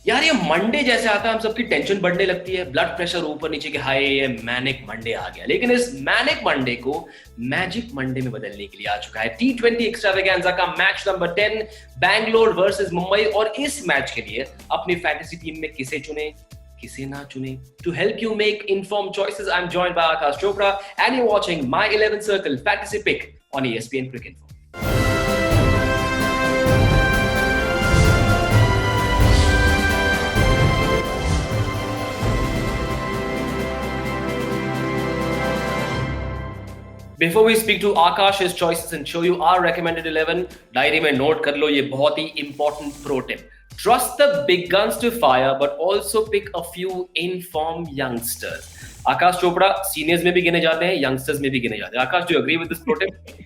यार ये मंडे जैसे आता है हम सबकी टेंशन बढ़ने लगती है, ब्लड प्रेशर ऊपर नीचे के, हाय ये मैनिक मंडे आ गया। लेकिन इस मैनिक मंडे को मैजिक मंडे में बदलने के लिए आ चुका है T20 एक्स्ट्रावेगेंजा का match number 10, Bangalore versus Mumbai. और इस मैच के लिए अपनी फैंटेसी टीम में किसे चुने, किसे ना चुने। To help you make informed choices, I am joined by Aakash Chopra and you watching my 11 circle fantasy pick on ESPN cricket. Before we speak to Akash, his choices and show you our recommended 11, diary में note कर लो ये बहुत ही important pro tip. Trust the big guns to fire, but also pick a few informed youngsters. Akash Chopra seniors में भी गिने जाते हैं, youngsters में भी गिने जाते हैं। आकाश, do you agree with this pro tip?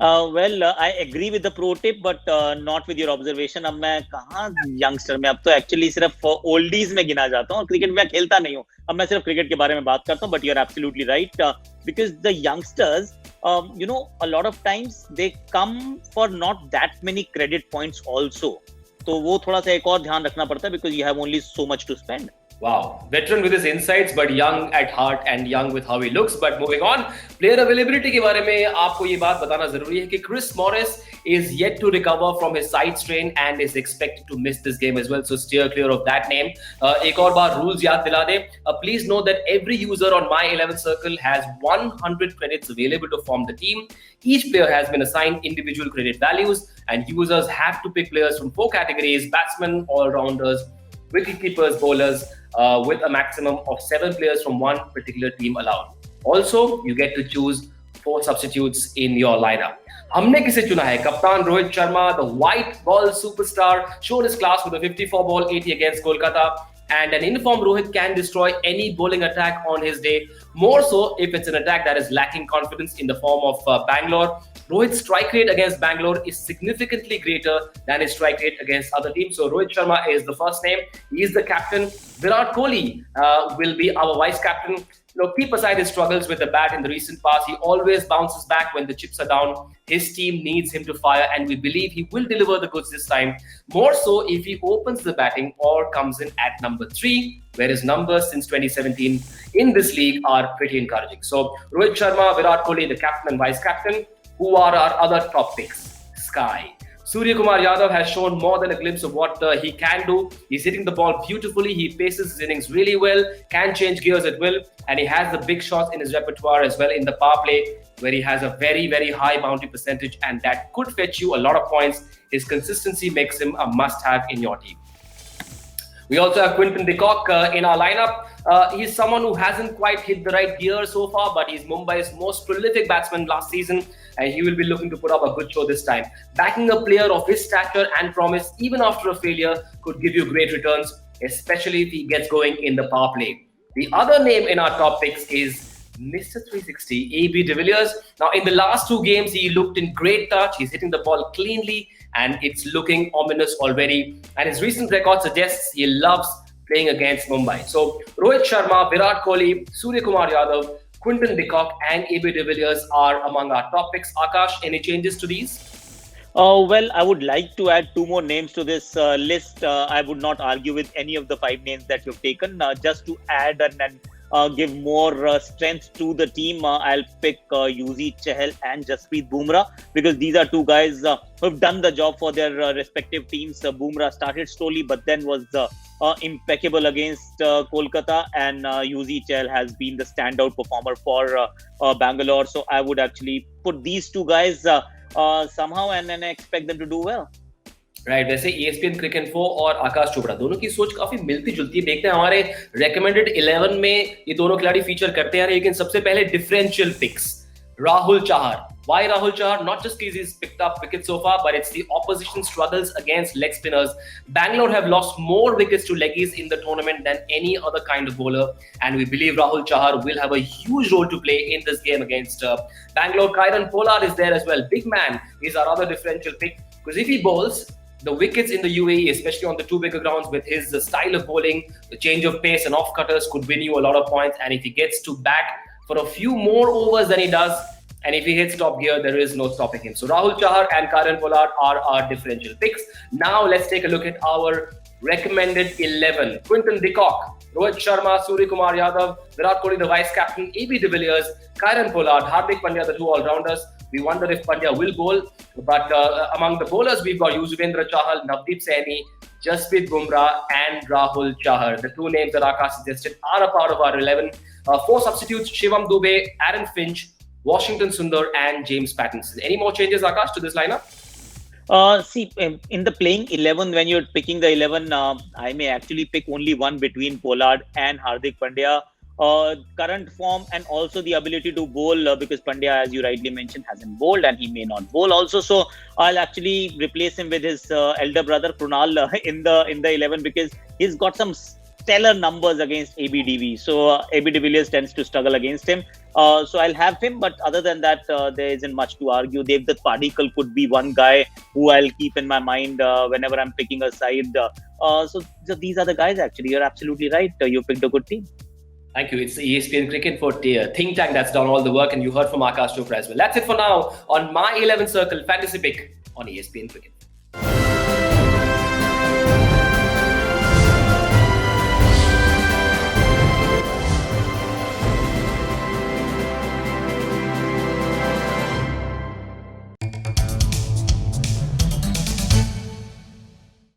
I agree with the pro tip, but not with your observation. अब मैं कहाँ यंगस्टर में, अब तो एक्चुअली सिर्फ ओल्डीज में गिना जाता हूँ और क्रिकेट में खेलता नहीं हूँ। अब मैं सिर्फ क्रिकेट के बारे में बात करता हूँ, but you're absolutely right, because the youngsters, a lot of times they come for not that many credit points also. तो वो थोड़ा सा एक और ध्यान रखना पड़ता है, because you have only so much to spend. Wow, veteran with his insights, but young at heart and young with how he looks. But moving on, player availability के बारे में आपको ये बात बताना जरूरी है कि Chris Morris is yet to recover from his side strain and is expected to miss this game as well. So steer clear of that name. एक और बार rules याद दिला दे. Please know that every user on my 11 circle has 100 credits available to form the team. Each player has been assigned individual credit values, and users have to pick players from 4 categories: batsmen, all-rounders, wicket-keepers, bowlers, with a maximum of 7 players from one particular team allowed. Also, you get to choose 4 substitutes in your lineup. हमने किसे चुना है? कप्तान Rohit Sharma, the white ball superstar, showed his class with a 54 ball 80 against Kolkata. And an informed Rohit can destroy any bowling attack on his day, more so if it's an attack that is lacking confidence in the form of Bangalore. Rohit's strike rate against Bangalore is significantly greater than his strike rate against other teams. So Rohit Sharma is the first name. He is the captain. Virat Kohli will be our vice captain. Keep aside his struggles with the bat in the recent past. He always bounces back when the chips are down. His team needs him to fire, and we believe he will deliver the goods this time. More so if he opens the batting or comes in at number 3, where his numbers since 2017 in this league are pretty encouraging. So Rohit Sharma, Virat Kohli, the captain and vice captain. Who are our other top picks? Sky. Surya Kumar Yadav has shown more than a glimpse of what he can do. He's hitting the ball beautifully. He paces his innings really well, can change gears at will, and he has the big shots in his repertoire as well in the power play, where he has a very, very high boundary percentage, and that could fetch you a lot of points. His consistency makes him a must-have in your team. We also have Quinton de Kock in our lineup. He's someone who hasn't quite hit the right gear so far, but he's Mumbai's most prolific batsman last season, and he will be looking to put up a good show this time. Backing a player of his stature and promise, even after a failure, could give you great returns, especially if he gets going in the power play. The other name in our top picks is Mr. 360, AB de Villiers. Now, in the last 2 games, he looked in great touch. He's hitting the ball cleanly, and it's looking ominous already. And his recent record suggests he loves playing against Mumbai. So, Rohit Sharma, Virat Kohli, Surya Kumar Yadav, Quinton de Kock, and AB de Villiers are among our top picks. Akash, any changes to these? Well, I would like to add 2 more names to this list. I would not argue with any of the 5 names that you've taken. Just to add and give more strength to the team, I'll pick Yuzi Chahal and Jasprit Bumrah, because these are 2 guys who've done the job for their respective teams. Bumrah started slowly, but then was impeccable against Kolkata, and Yuzi Chahal has been the standout performer for Bangalore. So I would actually put these 2 guys somehow, and then I expect them to do well. Right, वैसे ESPN cricket info और आकाश चोपड़ा दोनों की सोच काफी मिलती जुलती है। देखते हैं हमारे रेकमेंडेड 11 में ये दोनों खिलाड़ी फीचर करते हैं। लेकिन सबसे पहले differential picks, Rahul Chahar. Why Rahul Chahar? Not just because he's picked up wickets so far, but it's the opposition struggles against leg spinners. Bangalore have lost more wickets to leggies in the tournament than any other kind of bowler, and we believe Rahul Chahar will have a huge role to play in this game against Bangalore. Kieron Pollard is there as well. Big man is our other differential pick, because if he bowls, the wickets in the UAE, especially on the 2 bigger grounds, with his style of bowling, the change of pace and off cutters could win you a lot of points. And if he gets to bat for a few more overs than he does, and if he hits top gear, there is no stopping him. So Rahul Chahar and Kieron Pollard are our differential picks. Now let's take a look at our recommended 11. Quinton de Kock, Rohit Sharma, Surya Kumar Yadav, Virat Kohli, the vice captain, AB de Villiers, Kieron Pollard, Hardik Pandya, the two all-rounders. We wonder if Pandya will bowl. But among the bowlers, we've got Yuzvendra Chahal, Navdeep Saini, Jasprit Bumrah and Rahul Chahar. The two names that Akash suggested are a part of our 11. 4 substitutes, Shivam Dube, Aaron Finch, Washington Sundar and James Pattinson. Any more changes, Akash, to this lineup? See, in the playing 11, when you're picking the 11, I may actually pick only one between Pollard and Hardik Pandya. Current form and also the ability to bowl, because Pandya, as you rightly mentioned, hasn't bowled and he may not bowl also. So I'll actually replace him with his elder brother Krunal in the 11, because he's got some stellar numbers against ABDV. So AB de Villiers tends to struggle against him. So I'll have him, but other than that, there isn't much to argue. Devdutt Padikkal could be one guy who I'll keep in my mind whenever I'm picking a side. So these are the guys, actually. You're absolutely right. You picked a good team. Thank you. It's ESPN Cricket for Think Tank that's done all the work, and you heard from Akash Chopra as well. That's it for now on My 11 Circle Fantasy Pick on ESPN Cricket.